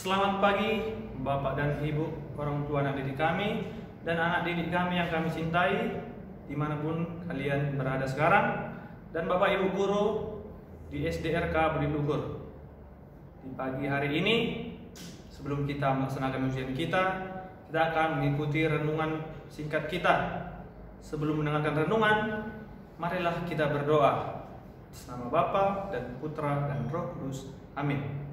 Selamat pagi Bapak dan Ibu, orang tua anak didik kami, dan anak didik kami yang kami cintai, dimanapun kalian berada sekarang, dan Bapak Ibu guru di SDRK Budi Luhur. Di pagi hari ini, sebelum kita melaksanakan ujian kita akan mengikuti renungan singkat kita. Sebelum mendengarkan renungan, marilah kita berdoa. Atas nama Bapa dan Putra dan Roh Kudus. Amin.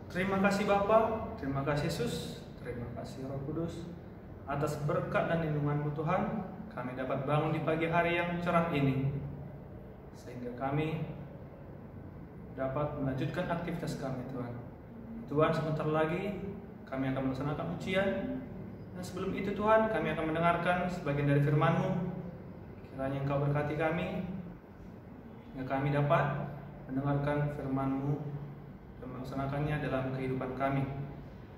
Terima kasih Bapa, terima kasih Yesus, terima kasih Roh Kudus atas berkat dan lindungan-Mu Tuhan. Kami dapat bangun di pagi hari yang cerah ini, sehingga kami dapat melanjutkan aktivitas kami Tuhan. Tuhan, sebentar lagi kami akan melaksanakan ujian, dan sebelum itu Tuhan kami akan mendengarkan sebagian dari firman-Mu. Kiranya Engkau berkati kami, hingga kami dapat mendengarkan firman-Mu dan melaksanakannya dalam kehidupan kami.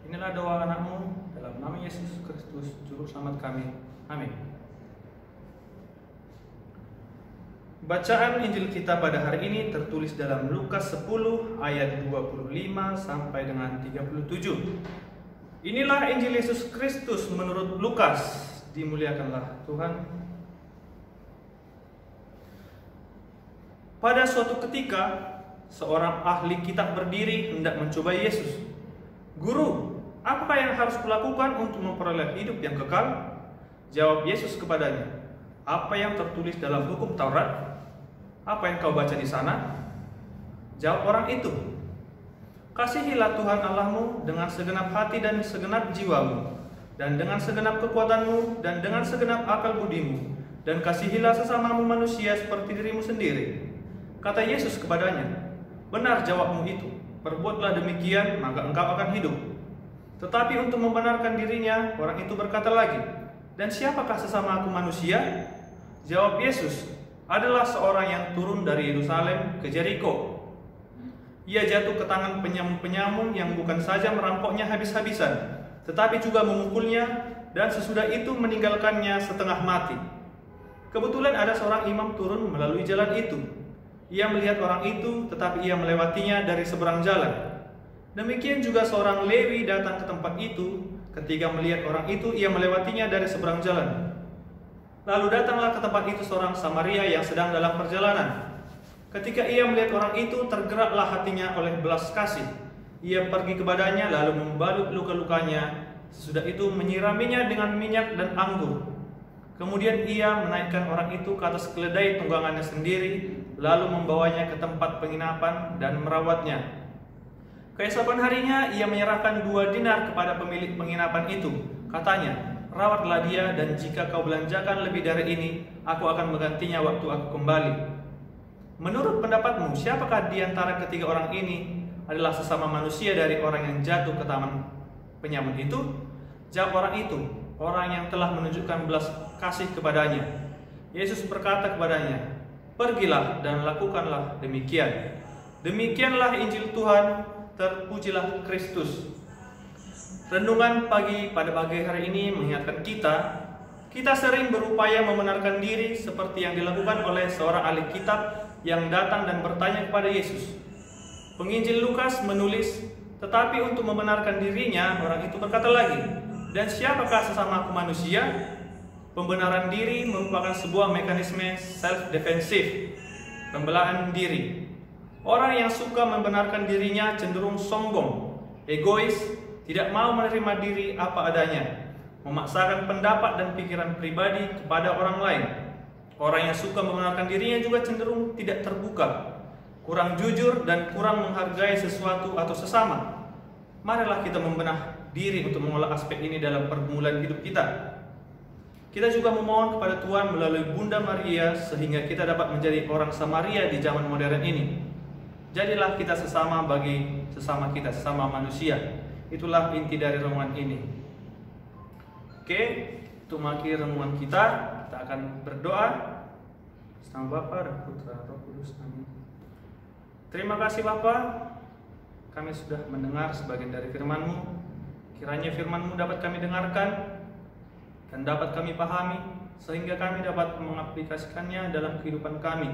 Inilah doa anak-Mu dalam nama Yesus Kristus Juru Selamat kami. Amin. Bacaan Injil kita pada hari ini tertulis dalam Lukas 10 ayat 25 sampai dengan 37. Inilah Injil Yesus Kristus menurut Lukas. Dimuliakanlah Tuhan. Pada suatu ketika, seorang ahli kitab berdiri hendak mencobai Yesus. "Guru, apakah yang harus kulakukan untuk memperoleh hidup yang kekal?" Jawab Yesus kepadanya, "Apa yang tertulis dalam hukum Taurat? Apa yang kau baca di sana?" Jawab orang itu, "Kasihilah Tuhan Allahmu dengan segenap hati dan segenap jiwamu, dan dengan segenap kekuatanmu, dan dengan segenap akal budimu, dan kasihilah sesamamu manusia seperti dirimu sendiri." Kata Yesus kepadanya, "Benar jawabmu itu, perbuatlah demikian, maka engkau akan hidup." Tetapi untuk membenarkan dirinya, orang itu berkata lagi, "Dan siapakah sesama aku manusia?" Jawab Yesus, "Adalah seorang yang turun dari Yerusalem ke Jeriko. Ia jatuh ke tangan penyamun-penyamun yang bukan saja merampoknya habis-habisan, tetapi juga memukulnya, dan sesudah itu meninggalkannya setengah mati. Kebetulan ada seorang imam turun melalui jalan itu. Ia melihat orang itu, tetapi ia melewatinya dari seberang jalan. Demikian juga seorang Lewi datang ke tempat itu. Ketika melihat orang itu, ia melewatinya dari seberang jalan. Lalu datanglah ke tempat itu seorang Samaria yang sedang dalam perjalanan. Ketika ia melihat orang itu, tergeraklah hatinya oleh belas kasih. Ia pergi kepadanya, lalu membalut luka-lukanya. Sesudah itu menyiraminya dengan minyak dan anggur. Kemudian ia menaikkan orang itu ke atas keledai tunggangannya sendiri, lalu membawanya ke tempat penginapan dan merawatnya. Keesokan harinya ia menyerahkan 2 dinar kepada pemilik penginapan itu. Katanya, "Rawatlah dia, dan jika kau belanjakan lebih dari ini, aku akan menggantinya waktu aku kembali." Menurut pendapatmu, siapakah di antara ketiga orang ini adalah sesama manusia dari orang yang jatuh ke tangan penyamun itu? Jawab orang itu, "Orang yang telah menunjukkan belas kasih kepadanya." Yesus berkata kepadanya, "Pergilah dan lakukanlah demikian." Demikianlah Injil Tuhan, terpujilah Kristus. Renungan pagi pada pagi hari ini mengingatkan kita sering berupaya membenarkan diri seperti yang dilakukan oleh seorang ahli kitab yang datang dan bertanya kepada Yesus. Penginjil Lukas menulis, "Tetapi untuk membenarkan dirinya, orang itu berkata lagi, 'Dan siapakah sesama aku manusia?'" Pembenaran diri merupakan sebuah mekanisme self-defensif, pembelaan diri. Orang yang suka membenarkan dirinya cenderung sombong, egois, tidak mau menerima diri apa adanya, memaksakan pendapat dan pikiran pribadi kepada orang lain. Orang yang suka membenarkan dirinya juga cenderung tidak terbuka, kurang jujur, dan kurang menghargai sesuatu atau sesama. Marilah kita membenah diri untuk mengolah aspek ini dalam pergumulan hidup kita. Kita juga memohon kepada Tuhan melalui Bunda Maria sehingga kita dapat menjadi orang Samaria di zaman modern ini. Jadilah kita sesama bagi sesama kita, sesama manusia. Itulah inti dari renungan ini. Oke, untuk mengakhiri renungan kita akan berdoa. Nama Bapa dan Putra Roh Kudus. Amin. Terima kasih Bapa, kami sudah mendengar sebagian dari firman-Mu. Kiranya firman-Mu dapat kami dengarkan dan dapat kami pahami, sehingga kami dapat mengaplikasikannya dalam kehidupan kami.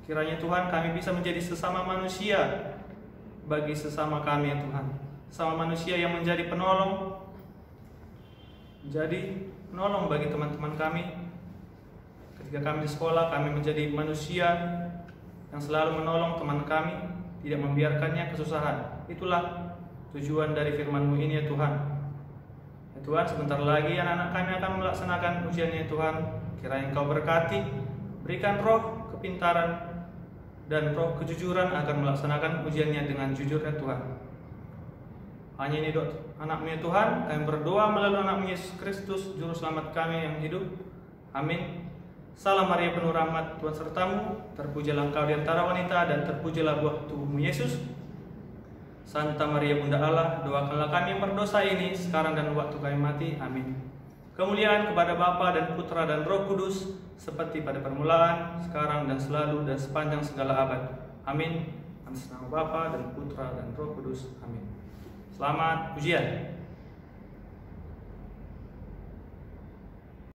Kiranya Tuhan kami bisa menjadi sesama manusia bagi sesama kami ya Tuhan. Sama manusia yang menjadi penolong bagi teman-teman kami. Ketika kami di sekolah, kami menjadi manusia yang selalu menolong teman kami, tidak membiarkannya kesusahan. Itulah tujuan dari firman-Mu ini ya Tuhan. Ya Tuhan, sebentar lagi anak-anak kami akan melaksanakan ujiannya ya Tuhan. Kiranya Engkau berkati, berikan roh kepintaran dan roh kejujuran akan melaksanakan ujiannya dengan jujur ya Tuhan. Hanya ini anak-Mu ya Tuhan, kami berdoa melalui anak-Mu Yesus Kristus, Juru Selamat kami yang hidup. Amin. Salam Maria penuh rahmat, Tuhan sertamu, terpujilah Engkau di antara wanita dan terpujilah buah tubuhmu Yesus. Santa Maria Bunda Allah, doakanlah kami yang berdosa ini sekarang dan waktu kami mati. Amin. Kemuliaan kepada Bapa dan Putra dan Roh Kudus, seperti pada permulaan, sekarang dan selalu dan sepanjang segala abad. Amin. Atas nama Bapa dan Putra dan Roh Kudus. Amin. Selamat ujian.